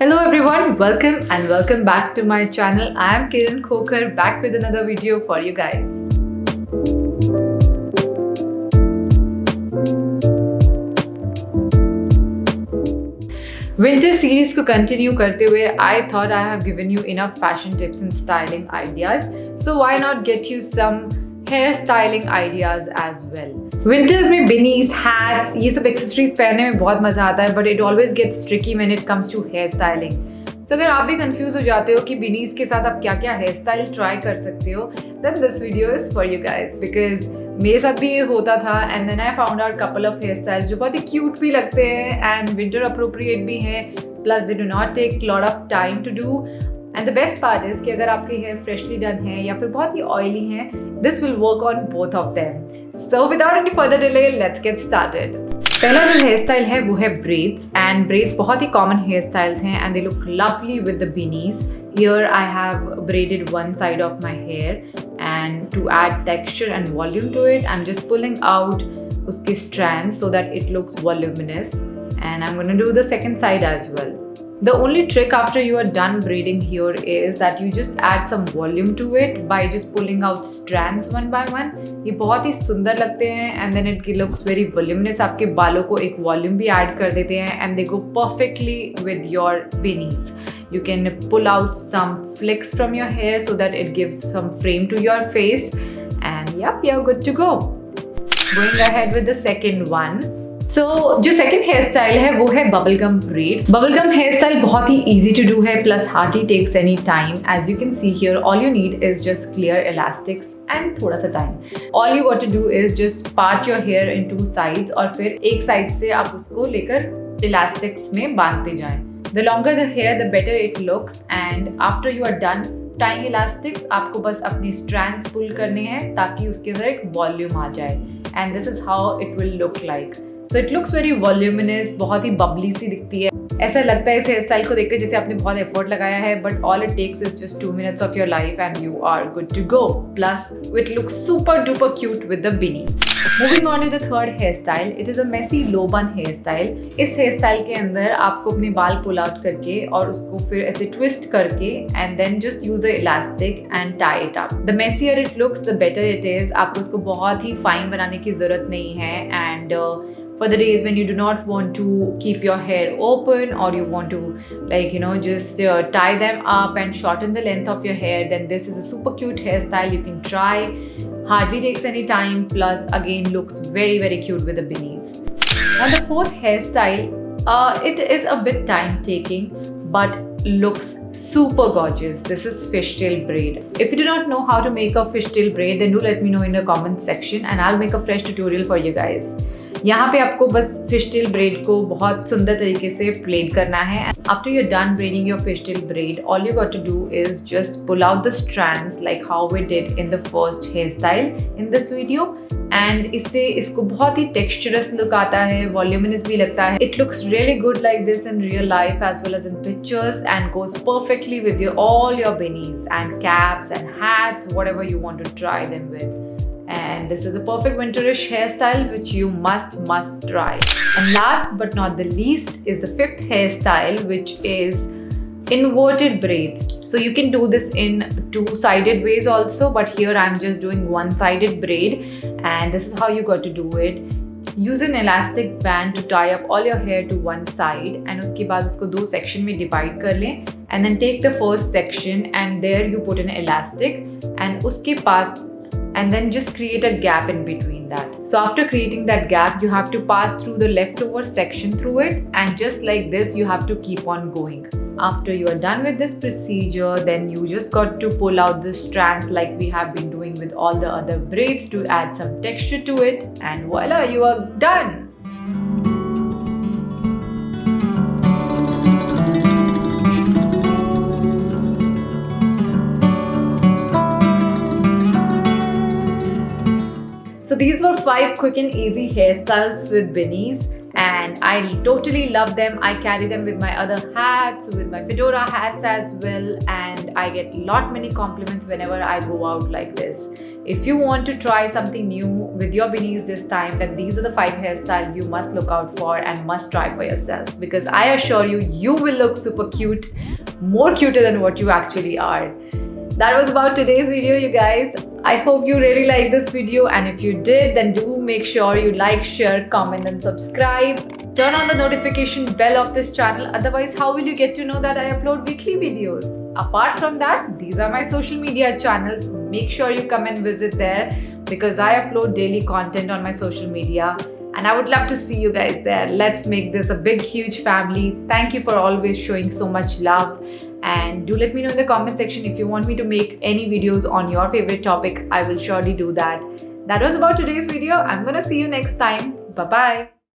Hello everyone, welcome back to my channel. I am Kiran Khokhar, back with another video for you guys. Winter series को continue करते हुए, I thought I have given you enough fashion tips and styling ideas. So why not get you some hair styling ideas as well. Winters में beanies, hats, ये सब accessories पहनने में बहुत मजा आता है, but it always gets tricky when it comes to hair styling. So अगर आप भी confuse हो जाते हो कि beanies के साथ आप क्या-क्या hair style try कर सकते हो, then this video is for you guys because मेरे साथ भी ये होता था and then I found out couple of hairstyles जो बहुत ही cute भी लगते हैं and winter appropriate भी हैं, plus they do not take lot of time to do. And the best part is कि अगर आपके hair freshly done है या फिर बहुत ही oily हैं, this will work on both of them. So without any further delay, let's get started. पहला जो hair style है वो है braids and braids बहुत ही common hair styles हैं and they look lovely with the beanies. Here I have braided one side of my hair and to add texture and volume to it, I'm just pulling out उसके strands so that it looks voluminous and I'm going to do the second side as well. The only trick after you are done braiding here is that you just add some volume to it by just pulling out strands one by one. ये बहुत ही सुंदर लगते हैं and then it looks very voluminous. आपके बालों को एक volume भी add कर देते हैं and they go perfectly with your beanies. You can pull out some flicks from your hair so that it gives some frame to your face and yep, you're good to go. Going ahead with the second one. So, जो second hairstyle है वो है bubblegum braid. Bubblegum hairstyle बहुत ही easy to do है plus hardly takes any time. As you can see here, all you need is just clear elastics and थोड़ा सा time. All you got to do is just part your hair in two sides और फिर एक side से आप उसको लेकर elastics में बांधते जाएं. The longer the hair, the better it looks and after you are done tying elastics, आपको बस अपनी strands pull करने हैं ताकि उसके अंदर एक volume आ जाए. And this is how it will look like. So it looks very voluminous, बहुत ही bubbly सी दिखती है. ऐसा लगता है इस हेयर स्टाइल को देखकर जैसे आपने बहुत एफर्ट लगाया है, but all it takes is just 2 minutes of your life and you are good to go. Plus, it looks super duper cute with the beanies. Moving on to the third hairstyle, it is a messy low bun hairstyle. इस hairstyle के अंदर आपको अपने बाल pull out करके और उसको फिर ऐसे twist करके and then just use a elastic and tie it up. The messier it looks, the better it is. आपको उसको बहुत ही fine बनाने की ज़रूरत नहीं है and for the days when you do not want to keep your hair open or you want to just tie them up and shorten the length of your hair, then this is a super cute hairstyle you can try. Hardly takes any time plus again looks very cute with the beanies. Now the fourth hairstyle, it is a bit time taking but looks super gorgeous. This is fishtail braid. If you do not know how to make a fishtail braid, then do let me know in the comment section and I'll make a fresh tutorial for you guys. यहाँ पे आपको बस fishtail braid को बहुत सुंदर तरीके से plate करना है. After you're done braiding your fishtail braid, all you got to do is just pull out the strands like how we did in the first hairstyle in this video. And इससे इसको बहुत ही texturous look आता है, voluminous भी लगता है. It looks really good like this in real life as well as in pictures and goes perfectly with all your beanies and caps and hats, whatever you want to try them with. And this is a perfect winterish hairstyle which you must try. And last but not the least is the fifth hairstyle, which is inverted braids. So you can do this in two-sided ways also, but here I'm just doing one-sided braid and this is how you got to do it. Use an elastic band to tie up all your hair to one side and उसके बाद उसको दो section में divide कर लें and then take the first section and there you put an elastic and उसके पास and then just create a gap in between that. So after creating that gap, you have to pass through the leftover section through it and just like this you have to keep on going. After you are done with this procedure, then you just got to pull out the strands like we have been doing with all the other braids to add some texture to it and voila, you are done! So these were 5 quick and easy hairstyles with beanies and I totally love them. I carry them with my other hats, with my fedora hats as well and I get many compliments whenever I go out like this. If you want to try something new with your beanies this time, then these are the 5 hairstyles you must look out for and must try for yourself, because I assure you, you will look super cute, more cuter than what you actually are. That was about today's video, you guys. I hope you really liked this video, and if you did, then do make sure you like, share, comment and subscribe. Turn on the notification bell of this channel, otherwise how will you get to know that I upload weekly videos? Apart from that, these are my social media channels. Make sure you come and visit there, because I upload daily content on my social media and I would love to see you guys there. Let's make this a big, huge family. Thank you for always showing so much love. And do let me know in the comment section if you want me to make any videos on your favorite topic. I will surely do that. That was about today's video. I'm gonna see you next time. Bye-bye.